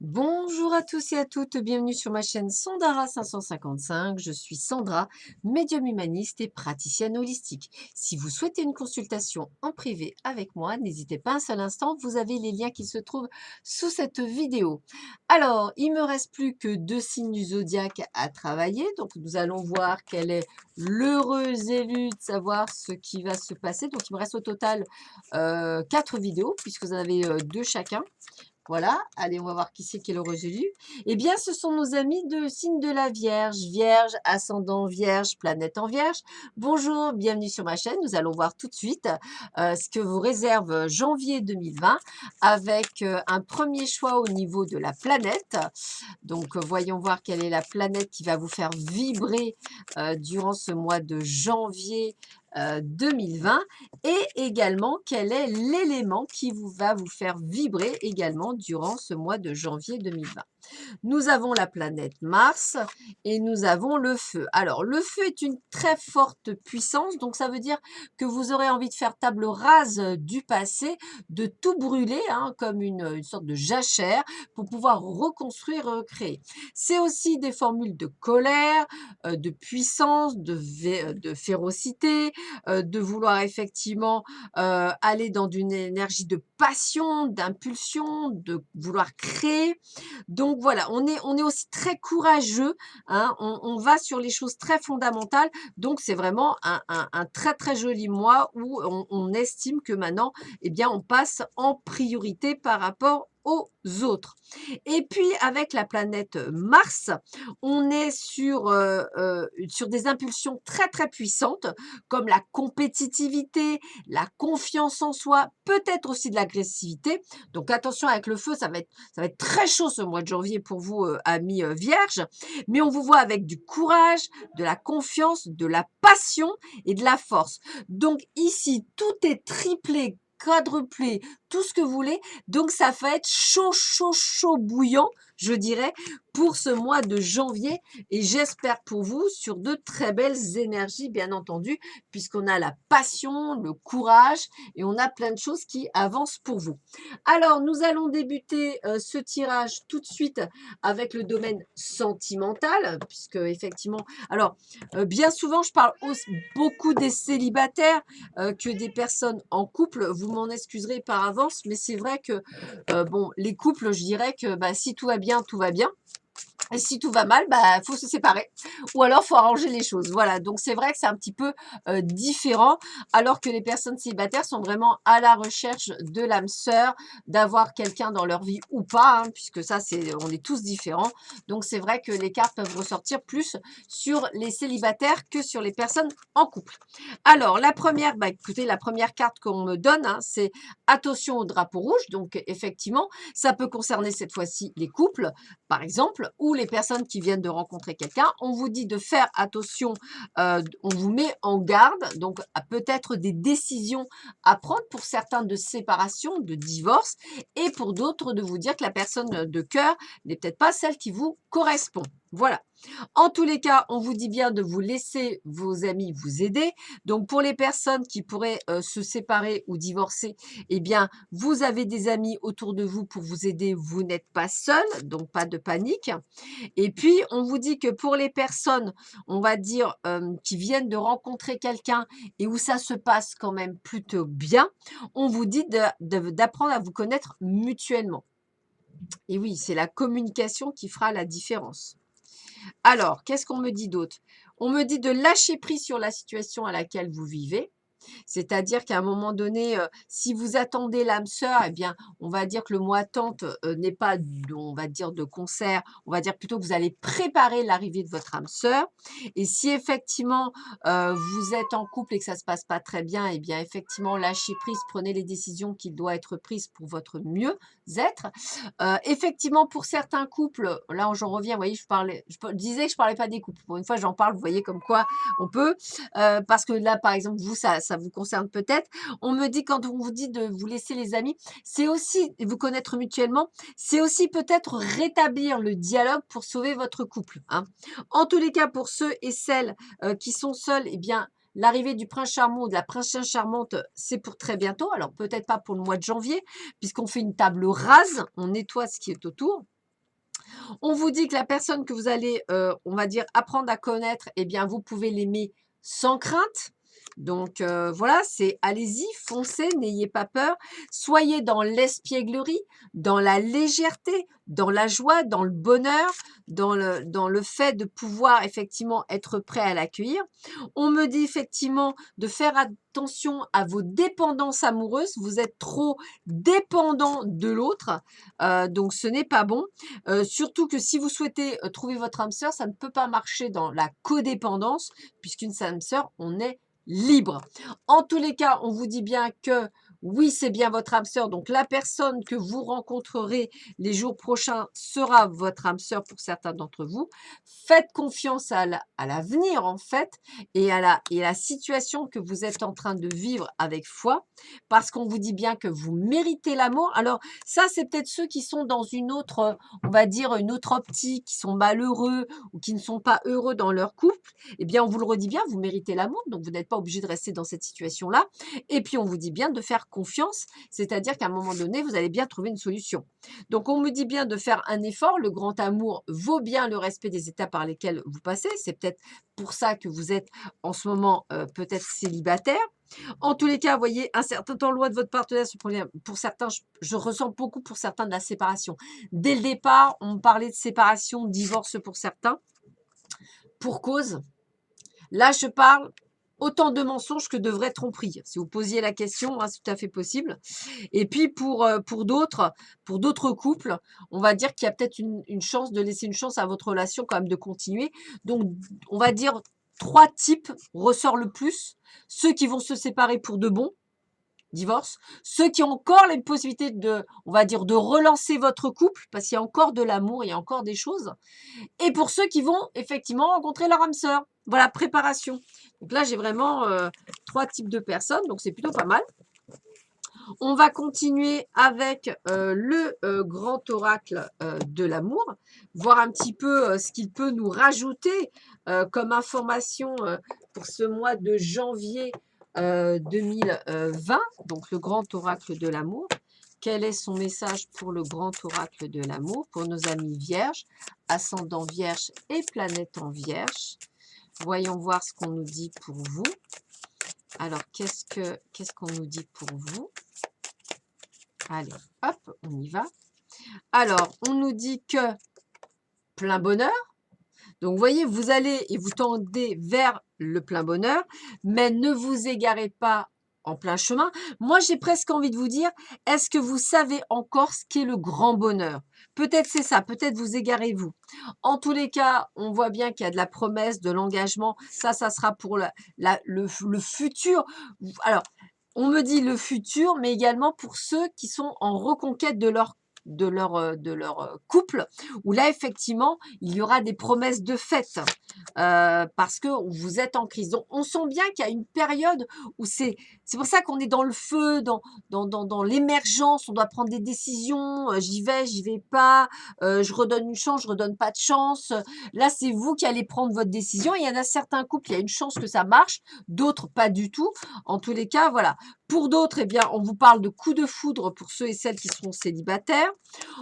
Bonjour à tous et à toutes, bienvenue sur ma chaîne Sandara 555. Je suis Sandra, médium humaniste et praticienne holistique. Si vous souhaitez une consultation en privé avec moi, n'hésitez pas un seul instant, vous avez les liens qui se trouvent sous cette vidéo. Alors, il me reste plus que deux signes du zodiaque à travailler, donc nous allons voir quel est l'heureux élu de savoir ce qui va se passer. Donc, il me reste au total 4 vidéos, puisque vous en avez deux chacun. Voilà, allez, on va voir qui c'est qui est l'heureux élu. Eh bien, ce sont nos amis de signe de la Vierge. Vierge, ascendant Vierge, planète en Vierge. Bonjour, bienvenue sur ma chaîne. Nous allons voir tout de suite ce que vous réserve janvier 2020 avec un premier choix au niveau de la planète. Donc, voyons voir quelle est la planète qui va vous faire vibrer durant ce mois de janvier 2020 et également quel est l'élément qui va vous faire vibrer également durant ce mois de janvier 2020. Nous avons la planète Mars et nous avons le feu. Alors, le feu est une très forte puissance, donc ça veut dire que vous aurez envie de faire table rase du passé, de tout brûler comme une sorte de jachère pour pouvoir reconstruire, recréer. C'est aussi des formules de colère, de puissance, de férocité, de vouloir effectivement aller dans une énergie de passion, d'impulsion, de vouloir créer. Donc voilà, on est aussi très courageux, on va sur les choses très fondamentales. Donc c'est vraiment un très très joli mois où on estime que maintenant, eh bien, on passe en priorité par rapport aux autres. Et puis avec la planète Mars, on est sur des impulsions très très puissantes comme la compétitivité, la confiance en soi, peut-être aussi de l'agressivité. Donc attention avec le feu, ça va être très chaud ce mois de janvier pour vous, amis vierges, mais on vous voit avec du courage, de la confiance, de la passion et de la force. Donc ici, tout est triplé, quadruplé, tout ce que vous voulez. Donc ça va être chaud, chaud, chaud bouillant, je dirais, pour ce mois de janvier. Et j'espère pour vous sur de très belles énergies, bien entendu, puisqu'on a la passion, le courage et on a plein de choses qui avancent pour vous. Alors, nous allons débuter ce tirage tout de suite avec le domaine sentimental, puisque effectivement, alors bien souvent, je parle aussi beaucoup des célibataires que des personnes en couple. Vous m'en excuserez par avance, mais c'est vrai que bon, les couples, je dirais que bah, si tout va bien, tout va bien. Et si tout va mal, bah, faut se séparer ou alors faut arranger les choses. Voilà, donc c'est vrai que c'est un petit peu différent, alors que les personnes célibataires sont vraiment à la recherche de l'âme sœur, d'avoir quelqu'un dans leur vie ou pas, puisque ça, on est tous différents. Donc c'est vrai que les cartes peuvent ressortir plus sur les célibataires que sur les personnes en couple. Alors la première, bah, écoutez, la première carte qu'on me donne, c'est attention au drapeau rouge. Donc effectivement, ça peut concerner cette fois-ci les couples, par exemple, ou les personnes qui viennent de rencontrer quelqu'un. On vous dit de faire attention, on vous met en garde, donc peut-être des décisions à prendre pour certains de séparation, de divorce, et pour d'autres de vous dire que la personne de cœur n'est peut-être pas celle qui vous correspond. Voilà. En tous les cas, on vous dit bien de vous laisser vos amis vous aider. Donc, pour les personnes qui pourraient se séparer ou divorcer, eh bien, vous avez des amis autour de vous pour vous aider. Vous n'êtes pas seul, donc pas de panique. Et puis, on vous dit que pour les personnes, on va dire, qui viennent de rencontrer quelqu'un et où ça se passe quand même plutôt bien, on vous dit d'apprendre à vous connaître mutuellement. Et oui, c'est la communication qui fera la différence. Alors, qu'est-ce qu'on me dit d'autre? On me dit de lâcher prise sur la situation à laquelle vous vivez. C'est-à-dire qu'à un moment donné, si vous attendez l'âme sœur, eh bien, on va dire que le mois attente, n'est pas on va dire de concert, on va dire plutôt que vous allez préparer l'arrivée de votre âme sœur. Et si effectivement, vous êtes en couple et que ça se passe pas très bien, eh bien, effectivement, lâchez prise, prenez les décisions qui doivent être prises pour votre mieux-être. Effectivement, pour certains couples, là, j'en reviens, vous voyez, je disais que je parlais pas des couples. Pour une fois, j'en parle, vous voyez comme quoi on peut, parce que là, par exemple, vous, ça vous concerne peut-être. On me dit, quand on vous dit de vous laisser les amis, c'est aussi vous connaître mutuellement, c'est aussi peut-être rétablir le dialogue pour sauver votre couple. En tous les cas, pour ceux et celles qui sont seuls, eh bien, l'arrivée du prince charmant ou de la princesse charmante, c'est pour très bientôt. Alors, peut-être pas pour le mois de janvier, puisqu'on fait une table rase, on nettoie ce qui est autour. On vous dit que la personne que vous allez, on va dire, apprendre à connaître, eh bien, vous pouvez l'aimer sans crainte. Donc, voilà, c'est allez-y, foncez, n'ayez pas peur. Soyez dans l'espièglerie, dans la légèreté, dans la joie, dans le bonheur, dans le fait de pouvoir effectivement être prêt à l'accueillir. On me dit effectivement de faire attention à vos dépendances amoureuses. Vous êtes trop dépendant de l'autre, donc ce n'est pas bon. Surtout que si vous souhaitez trouver votre âme sœur, ça ne peut pas marcher dans la codépendance, puisqu'une âme sœur, on est libre. En tous les cas, on vous dit bien que oui, c'est bien votre âme sœur. Donc, la personne que vous rencontrerez les jours prochains sera votre âme sœur pour certains d'entre vous. Faites confiance à l'avenir, en fait, et à la situation que vous êtes en train de vivre avec foi, parce qu'on vous dit bien que vous méritez l'amour. Alors, ça, c'est peut-être ceux qui sont dans une autre, on va dire, une autre optique, qui sont malheureux ou qui ne sont pas heureux dans leur couple. Eh bien, on vous le redit bien, vous méritez l'amour, donc vous n'êtes pas obligé de rester dans cette situation-là. Et puis, on vous dit bien de faire confiance, c'est-à-dire qu'à un moment donné, vous allez bien trouver une solution. Donc, on me dit bien de faire un effort. Le grand amour vaut bien le respect des étapes par lesquelles vous passez. C'est peut-être pour ça que vous êtes en ce moment peut-être célibataire. En tous les cas, vous voyez, un certain temps loin de votre partenaire, pour certains, je ressens beaucoup pour certains de la séparation. Dès le départ, on me parlait de séparation, divorce pour certains, pour cause. Là, je parle autant de mensonges que de vraies tromperies. Si vous posiez la question, hein, c'est tout à fait possible. Et puis, pour d'autres couples, on va dire qu'il y a peut-être une chance de laisser une chance à votre relation quand même de continuer. Donc, on va dire 3 types ressort le plus. Ceux qui vont se séparer pour de bon, divorce. Ceux qui ont encore les possibilités on va dire, de relancer votre couple, parce qu'il y a encore de l'amour, il y a encore des choses. Et pour ceux qui vont effectivement rencontrer leur âme sœur. Voilà, préparation. Donc là, j'ai vraiment 3 types de personnes, donc c'est plutôt pas mal. On va continuer avec le grand oracle de l'amour, voir un petit peu ce qu'il peut nous rajouter comme information pour ce mois de janvier 2020, donc le grand oracle de l'amour. Quel est son message pour le grand oracle de l'amour, pour nos amis vierges, ascendant vierge et planète en vierge? Voyons voir ce qu'on nous dit pour vous. Alors, qu'est-ce qu'on nous dit pour vous? Allez, hop, on y va. Alors, on nous dit que plein bonheur. Donc, vous voyez, vous allez et vous tendez vers le plein bonheur, mais ne vous égarez pas en plein chemin. Moi, j'ai presque envie de vous dire, est-ce que vous savez encore ce qu'est le grand bonheur? Peut-être c'est ça, peut-être vous égarez-vous. En tous les cas, on voit bien qu'il y a de la promesse, de l'engagement. Ça sera pour le futur. Alors, on me dit le futur, mais également pour ceux qui sont en reconquête de leur couple, où là, effectivement, il y aura des promesses de fête parce que vous êtes en crise. Donc, on sent bien qu'il y a une période où c'est pour ça qu'on est dans le feu, dans l'émergence, on doit prendre des décisions, j'y vais pas, je redonne une chance, je redonne pas de chance. Là, c'est vous qui allez prendre votre décision. Il y en a certains couples, il y a une chance que ça marche, d'autres pas du tout. En tous les cas, voilà. Pour d'autres, eh bien, on vous parle de coup de foudre pour ceux et celles qui seront célibataires.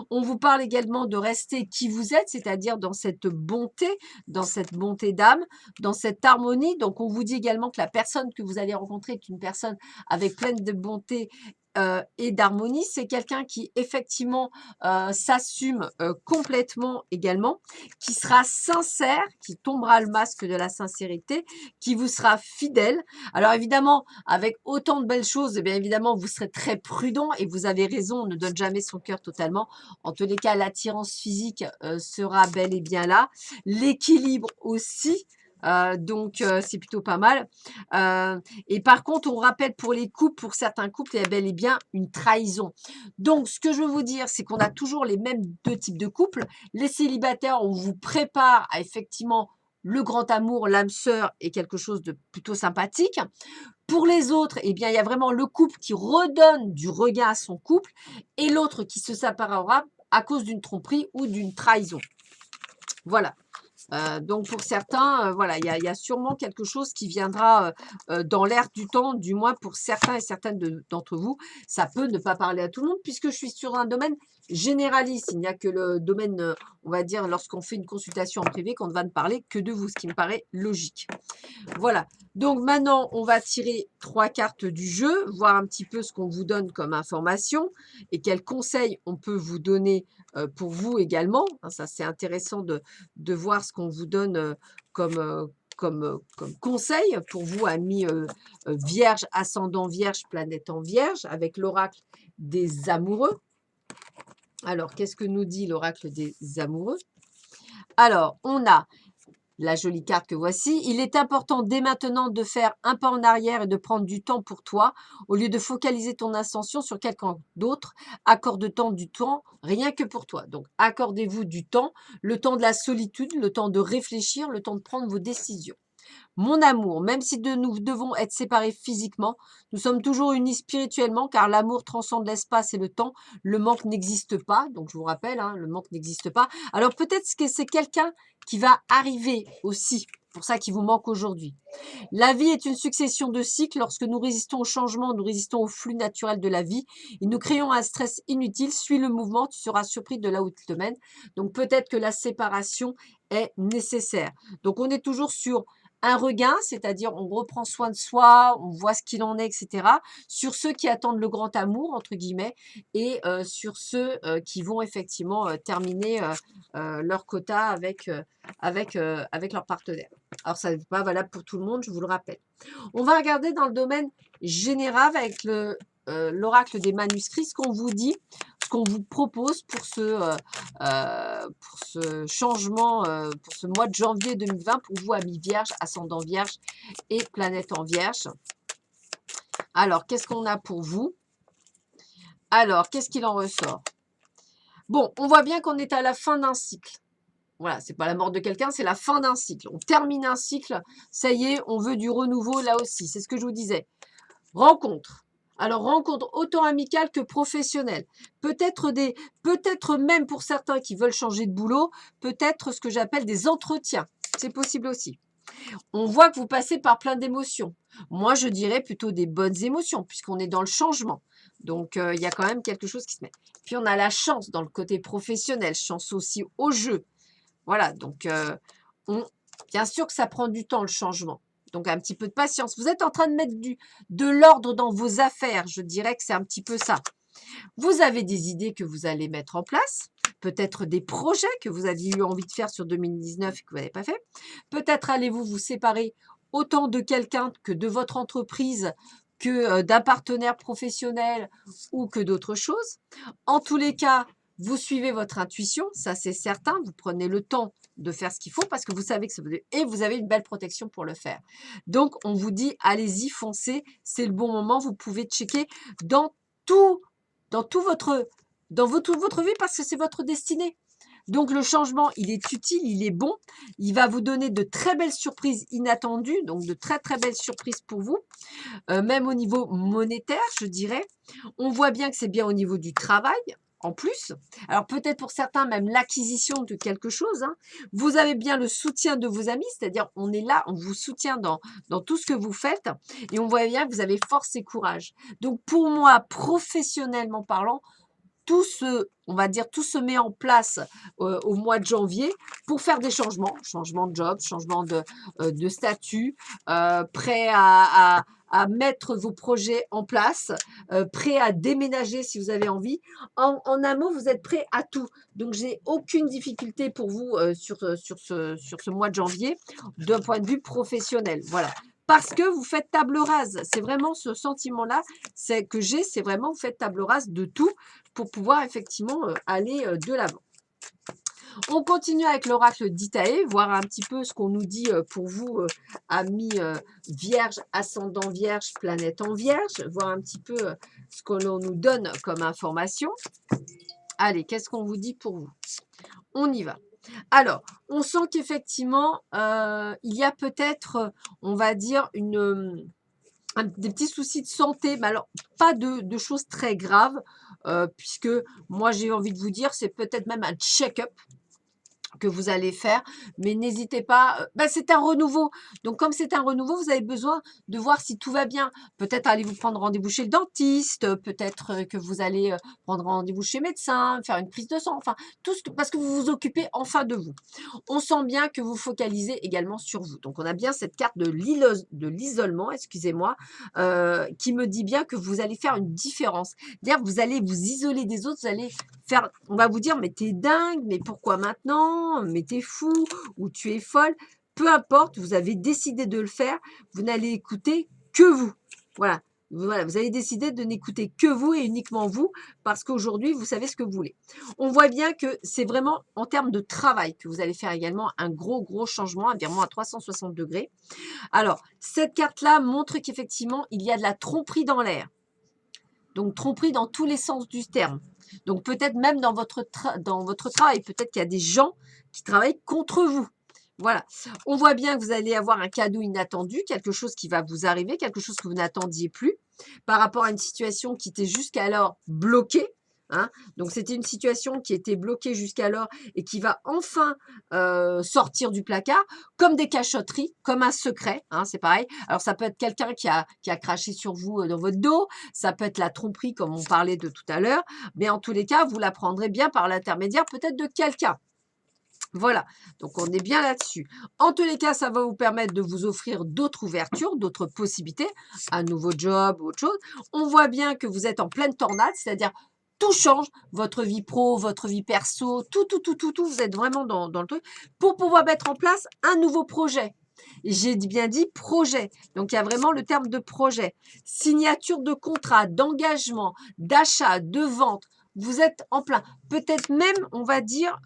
On vous parle également de rester qui vous êtes, c'est-à-dire dans cette bonté d'âme, dans cette harmonie. Donc, on vous dit également que la personne que vous allez rencontrer est une personne avec pleine de bonté et d'harmonie. C'est quelqu'un qui, effectivement, s'assume complètement également, qui sera sincère, qui tombera le masque de la sincérité, qui vous sera fidèle. Alors, évidemment, avec autant de belles choses, eh bien évidemment, vous serez très prudent et vous avez raison, on ne donne jamais son cœur totalement. En tous les cas, l'attirance physique sera bel et bien là. L'équilibre aussi. Donc, c'est plutôt pas mal. Et par contre, on rappelle pour les couples, pour certains couples, il y a bel et bien une trahison. Donc, ce que je veux vous dire, c'est qu'on a toujours les mêmes 2 types de couples. Les célibataires, on vous prépare à effectivement le grand amour, l'âme sœur est quelque chose de plutôt sympathique. Pour les autres, eh bien, il y a vraiment le couple qui redonne du regain à son couple et l'autre qui se séparera à cause d'une tromperie ou d'une trahison. Voilà. Donc pour certains, voilà, il y a sûrement quelque chose qui viendra, dans l'air du temps, du moins pour certains et certaines d'entre vous. Ça peut ne pas parler à tout le monde puisque je suis sur un domaine généraliste. Il n'y a que le domaine, on va dire, lorsqu'on fait une consultation en privé, qu'on ne va ne parler que de vous, ce qui me paraît logique. Voilà. Donc maintenant, on va tirer 3 cartes du jeu, voir un petit peu ce qu'on vous donne comme information et quels conseils on peut vous donner pour vous également. Hein, ça, c'est intéressant de voir ce qu'on vous donne comme, comme conseil pour vous, amis vierge, ascendant vierge, planète en vierge, avec l'oracle des amoureux. Alors, qu'est-ce que nous dit l'oracle des amoureux? Alors, on a la jolie carte que voici. Il est important dès maintenant de faire un pas en arrière et de prendre du temps pour toi. Au lieu de focaliser ton ascension sur quelqu'un d'autre, accorde-toi du temps rien que pour toi. Donc, accordez-vous du temps, le temps de la solitude, le temps de réfléchir, le temps de prendre vos décisions. Mon amour, même si nous devons être séparés physiquement, nous sommes toujours unis spirituellement car l'amour transcende l'espace et le temps. Le manque n'existe pas. Donc, je vous rappelle, hein, le manque n'existe pas. Alors, peut-être que c'est quelqu'un qui va arriver aussi. Pour ça qu'il vous manque aujourd'hui. La vie est une succession de cycles. Lorsque nous résistons au changement, nous résistons au flux naturel de la vie et nous créons un stress inutile. Suis le mouvement, tu seras surpris de là où tu te mènes. Donc, peut-être que la séparation est nécessaire. Donc, on est toujours sur un regain, c'est-à-dire on reprend soin de soi, on voit ce qu'il en est, etc. Sur ceux qui attendent le grand amour, entre guillemets, et sur ceux qui vont effectivement terminer leur quota avec leur partenaire. Alors, ça n'est pas valable pour tout le monde, je vous le rappelle. On va regarder dans le domaine général avec l'oracle des manuscrits, ce qu'on vous dit, ce qu'on vous propose pour ce changement, pour ce mois de janvier 2020, pour vous, amis vierge, ascendant vierge et planète en vierge. Alors, qu'est-ce qu'on a pour vous? Alors, qu'est-ce qu'il en ressort? Bon, on voit bien qu'on est à la fin d'un cycle. Voilà, c'est pas la mort de quelqu'un, c'est la fin d'un cycle. On termine un cycle, ça y est, on veut du renouveau là aussi. C'est ce que je vous disais. Rencontre. Alors, rencontre autant amicale que professionnelle. Peut-être même pour certains qui veulent changer de boulot, peut-être ce que j'appelle des entretiens. C'est possible aussi. On voit que vous passez par plein d'émotions. Moi, je dirais plutôt des bonnes émotions, puisqu'on est dans le changement. Donc, il y a quand même quelque chose qui se met. Puis, on a la chance dans le côté professionnel, chance aussi au jeu. Voilà, donc bien sûr que ça prend du temps le changement. Donc un petit peu de patience. Vous êtes en train de mettre de l'ordre dans vos affaires. Je dirais que c'est un petit peu ça. Vous avez des idées que vous allez mettre en place. Peut-être des projets que vous aviez eu envie de faire sur 2019 et que vous n'avez pas fait. Peut-être allez-vous vous séparer autant de quelqu'un que de votre entreprise que d'un partenaire professionnel ou que d'autres choses. En tous les cas, vous suivez votre intuition, ça c'est certain. Vous prenez le temps de faire ce qu'il faut parce que vous savez que ça et vous avez une belle protection pour le faire. Donc, on vous dit, allez-y, foncez, c'est le bon moment. Vous pouvez checker dans tout, toute votre vie parce que c'est votre destinée. Donc, le changement, il est utile, il est bon. Il va vous donner de très belles surprises inattendues, donc de très, très belles surprises pour vous, même au niveau monétaire, je dirais. On voit bien que c'est bien au niveau du travail, en plus. Alors, peut-être pour certains, même l'acquisition de quelque chose. Hein. Vous avez bien le soutien de vos amis, c'est-à-dire on est là, on vous soutient dans tout ce que vous faites et on voit bien que vous avez force et courage. Donc, pour moi, professionnellement parlant, on va dire, tout se met en place au mois de janvier pour faire des changements, changement de job, changement de statut, prêt à mettre vos projets en place, prêt à déménager si vous avez envie. En un mot, vous êtes prêt à tout. Donc, j'ai aucune difficulté pour vous sur ce mois de janvier d'un point de vue professionnel. Voilà. Parce que vous faites table rase. C'est vraiment ce sentiment-là que j'ai, c'est vraiment vous faites table rase de tout pour pouvoir effectivement aller de l'avant. On continue avec l'oracle d'Itaé, voir un petit peu ce qu'on nous dit pour vous, amis vierge, ascendant vierge, planète en vierge, voir un petit peu ce que l'on nous donne comme information. Allez, qu'est-ce qu'on vous dit pour vous? On y va. Alors, on sent qu'effectivement, il y a peut-être, on va dire, des petits soucis de santé, mais alors pas de choses très graves, puisque moi j'ai envie de vous dire, c'est peut-être même un check-up. que vous allez faire, mais n'hésitez pas, c'est un renouveau. Donc, comme c'est un renouveau, vous avez besoin de voir si tout va bien. Peut-être allez-vous prendre rendez-vous chez le dentiste, peut-être que vous allez prendre rendez-vous chez le médecin, faire une prise de sang, enfin, tout ce que, parce que vous vous occupez enfin de vous. On sent bien que vous focalisez également sur vous. Donc, on a bien cette carte de l'isolement, excusez-moi, qui me dit bien que vous allez faire une différence. C'est-à-dire, vous allez vous isoler des autres, vous allez faire, on va vous dire, mais t'es dingue, mais pourquoi maintenant? Mais t'es fou ou tu es folle. Peu importe, vous avez décidé de le faire, vous n'allez écouter que vous. Voilà. Voilà, vous avez décidé de n'écouter que vous et uniquement vous parce qu'aujourd'hui, vous savez ce que vous voulez. On voit bien que c'est vraiment en termes de travail que vous allez faire également un gros changement, un virement à 360 degrés. Alors, cette carte-là montre qu'effectivement, il y a de la tromperie dans l'air. Donc, tromperie dans tous les sens du terme. Donc, peut-être même dans votre travail, peut-être qu'il y a des gens qui travaillent contre vous. Voilà. On voit bien que vous allez avoir un cadeau inattendu, quelque chose qui va vous arriver, quelque chose que vous n'attendiez plus par rapport à une situation qui était jusqu'alors bloquée. Hein. Donc, c'était une situation qui était bloquée jusqu'alors et qui va enfin sortir du placard, comme des cachotteries, comme un secret. Hein, c'est pareil. Alors, ça peut être quelqu'un qui a craché sur vous dans votre dos. Ça peut être la tromperie, comme on parlait de tout à l'heure. Mais en tous les cas, vous la prendrez bien par l'intermédiaire peut-être de quelqu'un. Voilà, donc on est bien là-dessus. En tous les cas, ça va vous permettre de vous offrir d'autres ouvertures, d'autres possibilités, un nouveau job ou autre chose. On voit bien que vous êtes en pleine tornade, c'est-à-dire tout change, votre vie pro, votre vie perso, tout, vous êtes vraiment dans le truc, pour pouvoir mettre en place un nouveau projet. Et j'ai bien dit projet, donc il y a vraiment le terme de projet. Signature de contrat, d'engagement, d'achat, de vente, vous êtes en plein. Peut-être même, on va dire...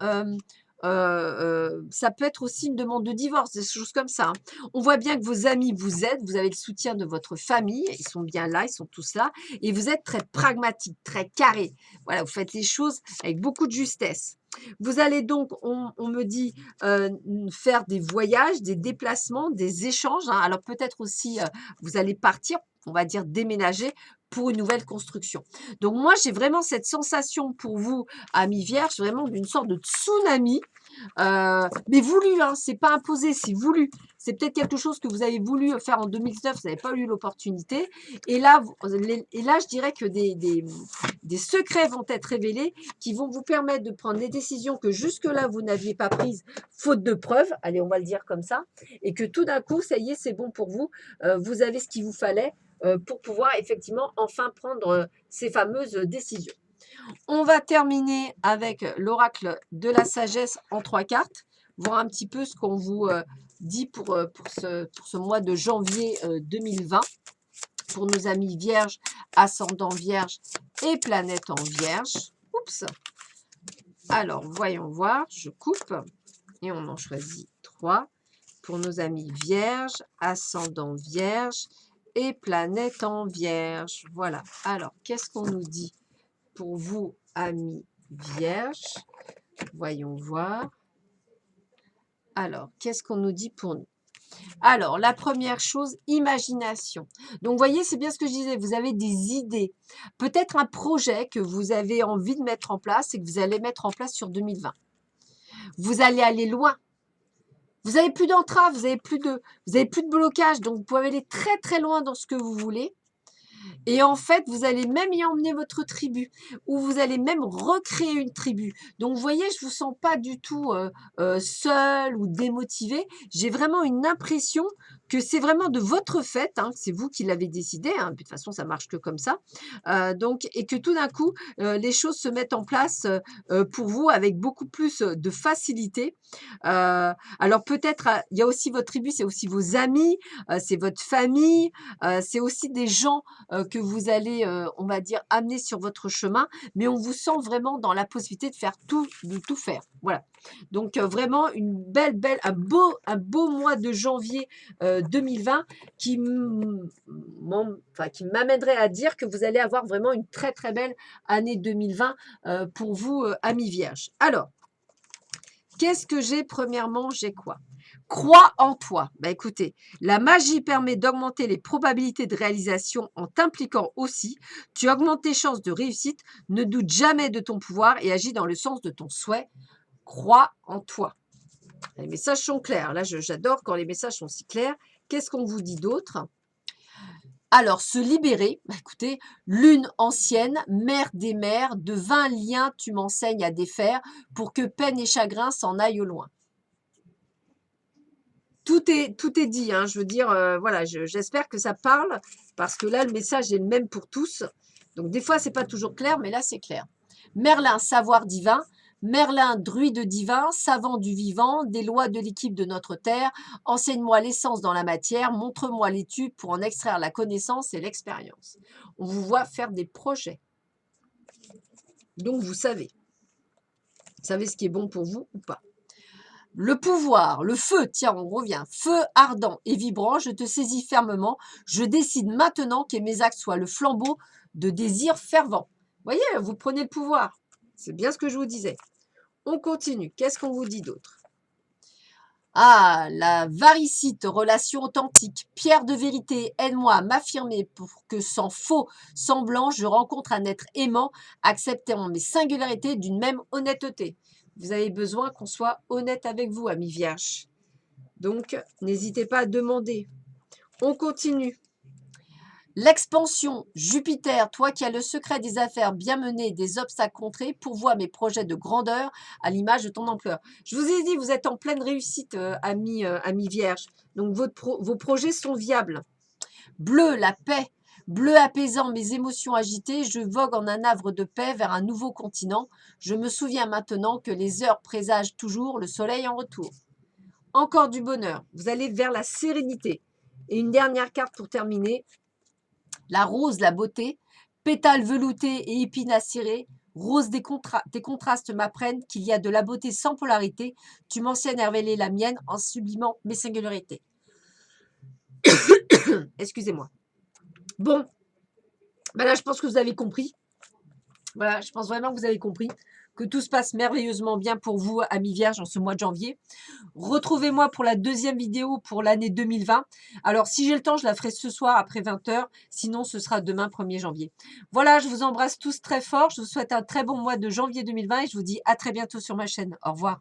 ça peut être aussi une demande de divorce, des choses comme ça. Hein. On voit bien que vos amis vous aident, vous avez le soutien de votre famille, ils sont bien là, ils sont tous là, et vous êtes très pragmatique, très carré. Voilà, vous faites les choses avec beaucoup de justesse. Vous allez donc, on me dit, faire des voyages, des déplacements, des échanges. Hein. Alors peut-être aussi, vous allez partir, on va dire déménager pour une nouvelle construction. Donc moi, j'ai vraiment cette sensation pour vous, amis vierges, vraiment d'une sorte de tsunami, mais voulu, hein, c'est pas imposé, c'est voulu. C'est peut-être quelque chose que vous avez voulu faire en 2019, vous n'avez pas eu l'opportunité. Et là, je dirais que des secrets vont être révélés qui vont vous permettre de prendre des décisions que jusque-là, vous n'aviez pas prises, faute de preuves. Allez, on va le dire comme ça. Et que tout d'un coup, ça y est, c'est bon pour vous. Vous avez ce qu'il vous fallait pour pouvoir effectivement enfin prendre ces fameuses décisions. On va terminer avec l'oracle de la sagesse en 3 cartes, voir un petit peu ce qu'on vous dit pour ce mois de janvier 2020 pour nos amis vierges, ascendant vierge et planète en vierge. Oups. Alors, voyons voir, je coupe et on en choisit 3 pour nos amis vierges, ascendant vierge et planète en vierge. Voilà. Alors, qu'est-ce qu'on nous dit pour vous, amis vierges? Voyons voir. Alors, qu'est-ce qu'on nous dit pour nous? Alors, la première chose, imagination. Donc, vous voyez, c'est bien ce que je disais, vous avez des idées. Peut-être un projet que vous avez envie de mettre en place et que vous allez mettre en place sur 2020. Vous allez aller loin. Vous n'avez plus d'entrave, vous n'avez plus de blocage. Donc, vous pouvez aller très loin dans ce que vous voulez. Et en fait, vous allez même y emmener votre tribu ou vous allez même recréer une tribu. Donc, vous voyez, je ne vous sens pas du tout seul ou démotivé. J'ai vraiment une impression que c'est vraiment de votre fait, hein, c'est vous qui l'avez décidé, hein, de toute façon, ça marche que comme ça. Donc, et que tout d'un coup, les choses se mettent en place pour vous avec beaucoup plus de facilité. Alors, peut-être, il y a aussi votre tribu, c'est aussi vos amis, c'est votre famille, c'est aussi des gens que vous allez, on va dire, amener sur votre chemin, mais on vous sent vraiment dans la possibilité de faire tout, de tout faire. Voilà. Donc, vraiment une un beau mois de janvier 2020 qui m'amènerait à dire que vous allez avoir vraiment une très belle année 2020 pour vous, amis vierges. Alors, qu'est-ce que j'ai? Premièrement, j'ai quoi? Crois en toi. Bah, écoutez, la magie permet d'augmenter les probabilités de réalisation en t'impliquant aussi. Tu augmentes tes chances de réussite. Ne doute jamais de ton pouvoir et agis dans le sens de ton souhait. Crois en toi. Les messages sont clairs. Là, j'adore quand les messages sont si clairs. Qu'est-ce qu'on vous dit d'autre? Alors, se libérer, bah, écoutez, lune ancienne, mère des mères, de 20 liens tu m'enseignes à défaire pour que peine et chagrin s'en aillent au loin. Tout est dit, hein, je veux dire, voilà, j'espère que ça parle, parce que là, le message est le même pour tous. Donc, des fois, c'est pas toujours clair, mais là, c'est clair. Merlin, savoir divin. Merlin, druide divin, savant du vivant, des lois de l'équipe de notre terre, enseigne-moi l'essence dans la matière, montre-moi les tubes pour en extraire la connaissance et l'expérience. On vous voit faire des projets. Donc, vous savez. Vous savez ce qui est bon pour vous ou pas. Le pouvoir, le feu, tiens, on revient. Feu ardent et vibrant, je te saisis fermement. Je décide maintenant que mes actes soient le flambeau de désirs fervents. Vous voyez, vous prenez le pouvoir. C'est bien ce que je vous disais. On continue. Qu'est-ce qu'on vous dit d'autre? Ah, la varicite, relation authentique, pierre de vérité, aide-moi à m'affirmer pour que sans faux semblant, je rencontre un être aimant, acceptant mes singularités d'une même honnêteté. Vous avez besoin qu'on soit honnête avec vous, amis vierges. Donc, n'hésitez pas à demander. On continue. L'expansion, Jupiter, toi qui as le secret des affaires bien menées, des obstacles contrés, pourvois mes projets de grandeur à l'image de ton ampleur. Je vous ai dit, vous êtes en pleine réussite, amis vierges. Donc, vos projets sont viables. Bleu, la paix. Bleu apaisant mes émotions agitées, je vogue en un havre de paix vers un nouveau continent. Je me souviens maintenant que les heures présagent toujours le soleil en retour. Encore du bonheur. Vous allez vers la sérénité. Et une dernière carte pour terminer. La rose, la beauté, pétales veloutés et épines acérées, rose tes contrastes m'apprennent qu'il y a de la beauté sans polarité. Tu m'enseignes à révéler la mienne en sublimant mes singularités. Excusez-moi. Bon, ben là, je pense que vous avez compris. Voilà, je pense vraiment que vous avez compris que tout se passe merveilleusement bien pour vous, amis vierges, en ce mois de janvier. Retrouvez-moi pour la deuxième vidéo pour l'année 2020. Alors, si j'ai le temps, je la ferai ce soir après 20 h. Sinon, ce sera demain, 1er janvier. Voilà, je vous embrasse tous très fort. Je vous souhaite un très bon mois de janvier 2020 et je vous dis à très bientôt sur ma chaîne. Au revoir.